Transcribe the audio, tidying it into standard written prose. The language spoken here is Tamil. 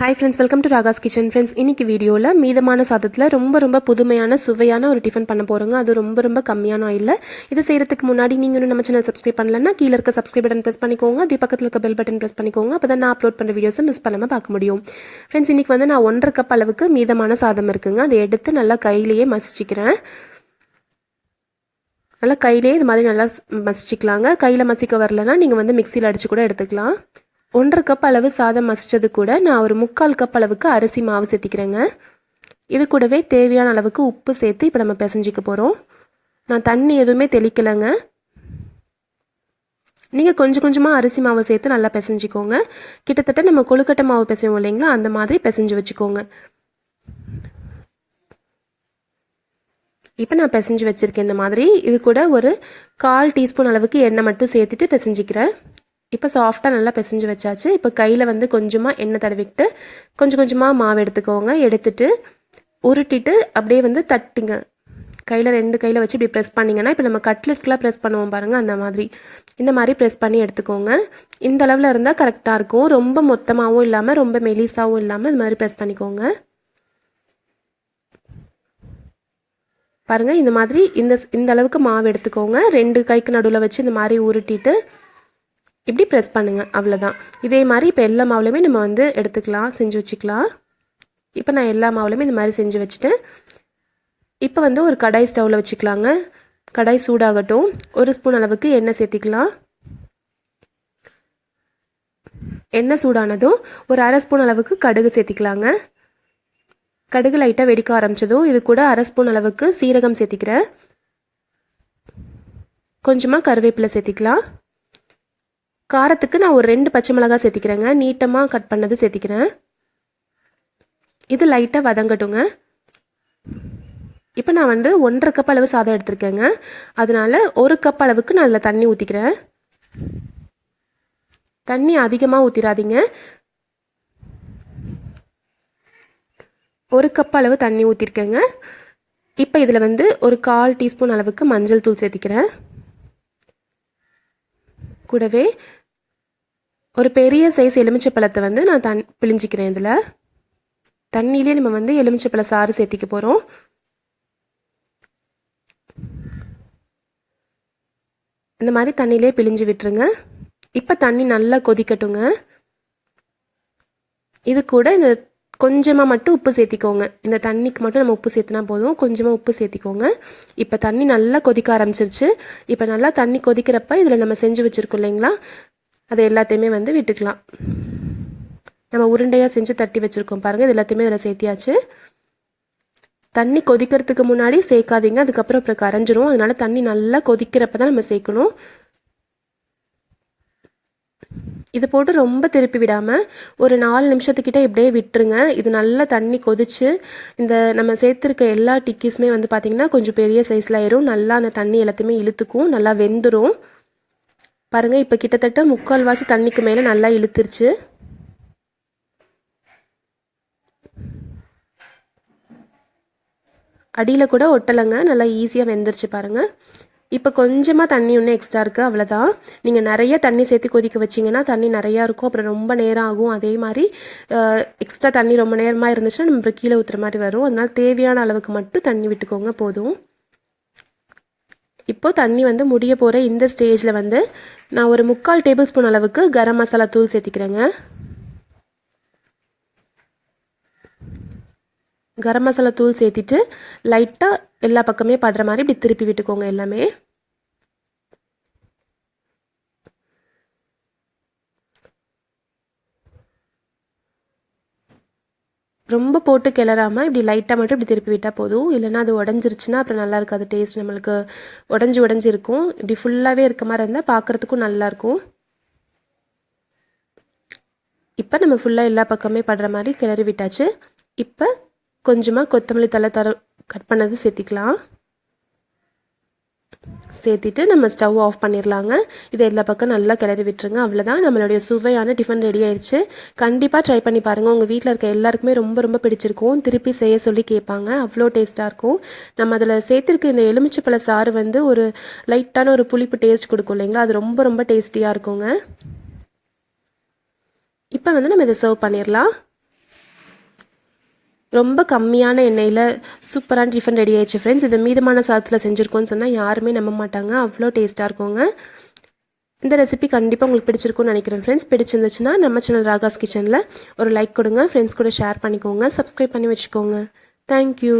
Hi friends, welcome to Ragas Kitchen. Friends, இன்னைக்கு வீடியோல மீதமான சாதத்துல ரொம்ப புதுமையான சுவையான ஒரு டிஃபன் பண்ண போறோங்க. அது ரொம்ப கம்மியான ஆயில்ல. இது செய்யறதுக்கு முன்னாடி நீங்க இன்னும் நம்ம சேனல் சப்ஸ்கிரைப் பண்ணலன்னா கீழ இருக்க சப்ஸ்கிரைப் பட்டன் பிரஸ் பண்ணிக்கோங்க. அப்படியே பக்கத்துல இருக்க பெல் பட்டன் பிரஸ் பண்ணிக்கோங்க. அப்பதான் நான் அப்லோட் பண்ற வீடியோஸை மிஸ் பண்ணாம பார்க்க முடியும். ஃப்ரெண்ட்ஸ், இன்னைக்கு வந்து நான் 1.5 கப் அளவுக்கு மீதமான சாதம் இருக்குங்க. அதை எடுத்து நல்லா கையிலேயே மசிச்சுக்கிறேன். நல்லா கையிலேயே இது மாதிரி நல்லா மசிச்சுக்கலாங்க. கையில மசிக்க வரலன்னா நீங்க வந்து மிக்சியில் அடிச்சு கூட எடுத்துக்கலாம். 1.5 கப் அளவு சாதம் மசிச்சது கூட நான் ஒரு 3/4 கப் அளவுக்கு அரிசி மாவு சேர்த்திக்கிறேங்க. இது கூடவே தேவையான அளவுக்கு உப்பு சேர்த்து இப்போ நம்ம பிசைஞ்சிக்க போகிறோம். நான் தண்ணி எதுவுமே தெளிக்கலைங்க. நீங்கள் கொஞ்சமாக அரிசி மாவு சேர்த்து நல்லா பிசைஞ்சிக்கோங்க. கிட்டத்தட்ட நம்ம கொழுக்கட்டை மாவு பிசைவோம் இல்லைங்களா, அந்த மாதிரி பிசைஞ்சு வச்சுக்கோங்க. இப்போ நான் பிசைஞ்சு வச்சுருக்கேன் இந்த மாதிரி. இது கூட ஒரு 1/4 டீஸ்பூன் அளவுக்கு எண்ணெய் மட்டும் சேர்த்துட்டு பிசைஞ்சிக்கிறேன். இப்போ சாஃப்டாக நல்லா பிசைஞ்சு வச்சாச்சு. இப்போ கையில் வந்து கொஞ்சமாக எண்ணெய் தடவிக்கிட்டு கொஞ்சமாக மாவு எடுத்துக்கோங்க. எடுத்துட்டு உருட்டிட்டு அப்படியே வந்து தட்டுங்க. கையில் 2 கையில் வச்சு இப்படி ப்ரெஸ் பண்ணிங்கன்னா இப்போ நம்ம கட்லெட்லாம் ப்ரெஸ் பண்ணுவோம் பாருங்கள், அந்த மாதிரி இந்த மாதிரி ப்ரெஸ் பண்ணி எடுத்துக்கோங்க. இந்த அளவில் இருந்தால் கரெக்டாக இருக்கும். ரொம்ப மொத்தமாகவும் இல்லாமல் ரொம்ப மெலிசாகவும் இல்லாமல் இந்த மாதிரி ப்ரெஸ் பண்ணிக்கோங்க. பாருங்கள், இந்த மாதிரி இந்த அளவுக்கு மாவு எடுத்துக்கோங்க. 2 கைக்கு நடுவில் வச்சு இந்த மாதிரி உருட்டிட்டு இப்படி ப்ரெஸ் பண்ணுங்கள், அவ்வளோதான். இதே மாதிரி இப்போ எல்லா மாவுலையுமே நம்ம வந்து எடுத்துக்கலாம், செஞ்சு வச்சுக்கலாம். இப்போ நான் எல்லா மாவுலையுமே இந்த மாதிரி செஞ்சு வச்சுட்டேன். இப்போ வந்து ஒரு கடாய் ஸ்டவ்வில் வச்சுக்கலாங்க. கடாய் சூடாகட்டும். 1 ஸ்பூன் அளவுக்கு எண்ணெய் சேர்த்திக்கலாம். எண்ணெய் சூடானதும் ஒரு 1/2 ஸ்பூன் அளவுக்கு கடுகு சேர்த்திக்கலாங்க. கடுகு லைட்டாக வெடிக்க ஆரம்பிச்சதும் இது கூட 1/2 ஸ்பூன் அளவுக்கு சீரகம் சேர்த்திக்கிறேன். கொஞ்சமாக கருவேப்பிலை சேர்த்திக்கலாம். காரத்துக்கு நான் ஒரு 2 பச்சை மிளகாய் சேர்த்திக்கிறேங்க. நீட்டமாக கட் பண்ணது சேர்த்திக்கிறேன். இது லைட்டாக வதங்கட்டுங்க. இப்போ நான் வந்து 1.5 கப் அளவு சாதம் எடுத்திருக்கேங்க. அதனால 1 கப் அளவுக்கு நான் அதில் தண்ணி ஊற்றிக்கிறேன். தண்ணி அதிகமாக ஊற்றிடாதீங்க. 1 கப் அளவு தண்ணி ஊற்றிருக்கேங்க. இப்போ இதில் வந்து ஒரு 1/4 டீஸ்பூன் அளவுக்கு மஞ்சள் தூள் சேர்த்திக்கிறேன். கூடவே ஒரு பெரிய சைஸ் எலுமிச்சை பழத்தை வந்து நான் பிழிஞ்சிக்கிறேன். இதில் தண்ணியிலே நம்ம வந்து எலுமிச்சை பழ சாறு சேர்த்திக்க போகிறோம். இந்த மாதிரி தண்ணியிலே பிழிஞ்சு விட்டுருங்க. இப்போ தண்ணி நல்லா கொதிக்கட்டுங்க. இது கூட இந்த கொஞ்சமாக மட்டும் உப்பு சேர்த்திக்கோங்க. இந்த தண்ணிக்கு மட்டும் நம்ம உப்பு சேர்த்துனா போதும். கொஞ்சமாக உப்பு சேர்த்திக்கோங்க. இப்போ தண்ணி நல்லா கொதிக்க ஆரம்பிச்சிருச்சு. இப்போ நல்லா தண்ணி கொதிக்கிறப்ப இதில் நம்ம செஞ்சு வச்சுருக்கோம் இல்லைங்களா, அது எல்லாத்தையுமே வந்து விட்டுக்கலாம். நம்ம உருண்டையாக செஞ்சு தட்டி வச்சுருக்கோம் பாருங்கள், இது எல்லாத்தையுமே இதில் சேர்த்தியாச்சு. தண்ணி கொதிக்கிறதுக்கு முன்னாடி சேர்க்காதீங்க, அதுக்கப்புறம் கரைஞ்சிரும். அதனால தண்ணி நல்லா கொதிக்கிறப்ப தான் நம்ம சேர்க்கணும். இது போட்டு ரொம்ப திருப்பி விடாமல் ஒரு 4 நிமிஷத்துக்கிட்ட இப்படியே விட்டுருங்க. இது நல்லா தண்ணி கொதிச்சு இந்த நம்ம சேர்த்துருக்க எல்லா டிக்கீஸுமே வந்து பார்த்திங்கன்னா கொஞ்சம் பெரிய சைஸில் ஆயிரும். நல்லா அந்த தண்ணி எல்லாத்தையுமே இழுத்துக்கும், நல்லா வெந்துடும். பாருங்கள், இப்போ கிட்டத்தட்ட 3/4 வாசி தண்ணிக்கு மேலே நல்லா இழுத்துருச்சு. அடியில் கூட ஒட்டலைங்க, நல்லா ஈஸியாக வெந்துருச்சு பாருங்கள். இப்போ கொஞ்சமாக தண்ணி ஒன்று எக்ஸ்ட்ரா இருக்குது, அவ்வளோதான். நீங்கள் நிறைய தண்ணி சேர்த்து கொதிக்க வச்சிங்கன்னா தண்ணி நிறையா இருக்கும், அப்புறம் ரொம்ப நேரம் ஆகும். அதே மாதிரி எக்ஸ்ட்ரா தண்ணி ரொம்ப நேரமாக இருந்துச்சுன்னா நம்ம கீழே ஊற்றுற மாதிரி வரும். அதனால் தேவையான அளவுக்கு மட்டும் தண்ணி விட்டுக்கோங்க, போதும். இப்போது தண்ணி வந்து முடிய போகிற இந்த ஸ்டேஜில் வந்து நான் ஒரு 3/4 டேபிள் ஸ்பூன் அளவுக்கு கரம் மசாலா தூள் சேர்த்திக்கிறேங்க. கரம் மசாலா தூள் சேர்த்திட்டு லைட்டாக எல்லா பக்கமே படுற மாதிரி இப்படி திருப்பி விட்டுக்கோங்க எல்லாமே. ரொம்ப போட்டு கிளறாமல் இப்படி லைட்டாக மட்டும் இப்படி திருப்பி விட்டால் போதும். இல்லைன்னா அது உடஞ்சிருச்சுன்னா அப்புறம் நல்லா இருக்காது, டேஸ்ட் நம்மளுக்கு உடஞ்சி இருக்கும். இப்படி ஃபுல்லாகவே இருக்க மாதிரி இருந்தால் பார்க்குறதுக்கும் நல்லாயிருக்கும். இப்போ நம்ம ஃபுல்லாக எல்லா பக்கமே படுற மாதிரி கிளறி விட்டாச்சு. இப்போ கொஞ்சமாக கொத்தமல்லி தழை கட் பண்ணது சேர்த்திக்கலாம். சேர்த்திட்டு நம்ம ஸ்டவ் ஆஃப் பண்ணிடலாங்க. இதை எல்லா பக்கம் நல்லா கிளறி விட்டுருங்க, அவ்வளோதான். நம்மளுடைய சுவையான டிஃபன் ரெடி ஆயிடுச்சு. கண்டிப்பாக ட்ரை பண்ணி பாருங்கள். உங்கள் வீட்டில் இருக்க எல்லாருக்குமே ரொம்ப பிடிச்சிருக்கும். திருப்பி செய்ய சொல்லி கேட்பாங்க, அவ்வளோ டேஸ்ட்டாக இருக்கும். நம்ம அதில் சேர்த்துருக்க இந்த எலுமிச்சைப்பழ சாறு வந்து ஒரு லைட்டான ஒரு புளிப்பு டேஸ்ட் கொடுக்கும் இல்லைங்களா, அது ரொம்ப டேஸ்டியாக இருக்குங்க. இப்போ வந்து நம்ம இதை சர்வ் பண்ணிடலாம். ரொம்ப கம்மியான எண்ணெயில் சூப்பரான டிஃபன் ரெடி ஆயிடுச்சு ஃப்ரெண்ட்ஸ். இது மீதமான சாதத்தில் செஞ்சுருக்கோன்னு சொன்னால் யாருமே நம்ப மாட்டாங்க, அவ்வளோ டேஸ்ட்டாக இருக்குங்க. இந்த ரெசிபி கண்டிப்பாக உங்களுக்கு பிடிச்சிருக்கும்னு நினைக்கிறேன் ஃப்ரெண்ட்ஸ். பிடிச்சிருந்துச்சுன்னா நம்ம சேனல் ராகாஸ் கிச்சனில் ஒரு லைக் கொடுங்க, ஃப்ரெண்ட்ஸ் கூட ஷேர் பண்ணிக்கோங்க, சப்ஸ்கிரைப் பண்ணி வச்சுக்கோங்க. தேங்க்யூ.